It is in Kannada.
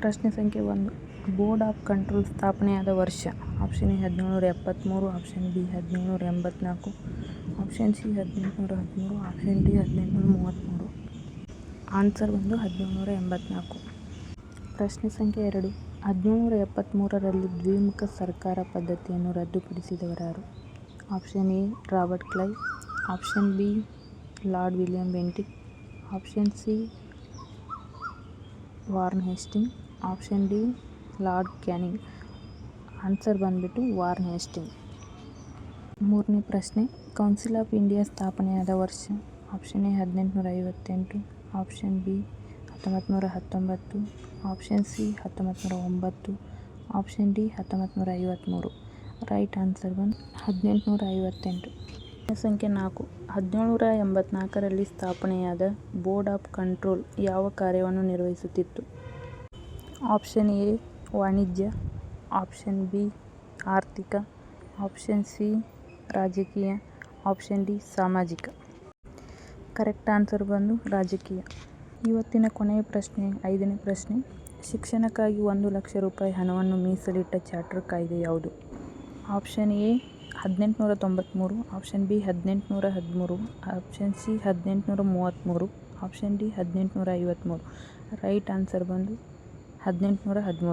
ಪ್ರಶ್ನೆ ಸಂಖ್ಯೆ 1. ಬೋರ್ಡ್ ಆಫ್ ಕಂಟ್ರೋಲ್ ಸ್ಥಾಪನೆಯಾದ ವರ್ಷ. Option A 1773, option B 1784, option C 1813, option D 1833. Answer ಬಂದು 1784. ಪ್ರಶ್ನೆ ಸಂಖ್ಯೆ 2. 1773ರಲ್ಲಿ ದ್ವಿಮುಖ ಸರ್ಕಾರ ಪದ್ಧತಿಯನ್ನು ರದ್ದುಪಡಿಸಿದವರಾರು? Option A Robert Clive, option B Lord William Bentinck, option C Warren Hasting, option D Lord Canning. Answer ಬಂದ್ಬಿಟ್ಟು ವಾರ್ನ್ ಹೇಸ್ಟಿಂಗ್. ಮೂರನೇ ಪ್ರಶ್ನೆ. ಕೌನ್ಸಿಲ್ ಆಫ್ ಇಂಡಿಯಾ ಸ್ಥಾಪನೆಯಾದ ವರ್ಷ. Option A 1858, option B 1919, option C 1909, option D 1953. Right answer ಬಂದು 1858. ಪ್ರಶ್ನೆ ಸಂಖ್ಯೆ 4. 1784ರಲ್ಲಿ ಸ್ಥಾಪನೆಯಾದ ಬೋರ್ಡ್ ಆಫ್ ಕಂಟ್ರೋಲ್ ಯಾವ ಕಾರ್ಯವನ್ನು ನಿರ್ವಹಿಸುತ್ತಿತ್ತು? ಆಪ್ಷನ್ ಎ ವಾಣಿಜ್ಯ, ಆಪ್ಷನ್ ಬಿ ಆರ್ಥಿಕ, ಆಪ್ಷನ್ ಸಿ ರಾಜಕೀಯ, ಆಪ್ಷನ್ ಡಿ ಸಾಮಾಜಿಕ. ಕರೆಕ್ಟ್ ಆನ್ಸರ್ ಬಂದು ರಾಜಕೀಯ. ಇವತ್ತಿನ ಕೊನೆಯ ಪ್ರಶ್ನೆ 5ನೇ ಪ್ರಶ್ನೆ. ಶಿಕ್ಷಣಕ್ಕಾಗಿ 1 ಲಕ್ಷ ರೂಪಾಯಿ ಹಣವನ್ನು ಮೀಸಲಿಟ್ಟ ಚಾರ್ಟರ್ ಕಾಯ್ದೆ ಯಾವುದು? Option A 1893, option B 1813, option C 1833, option D 1853. Right answer ಬಂದು 1813.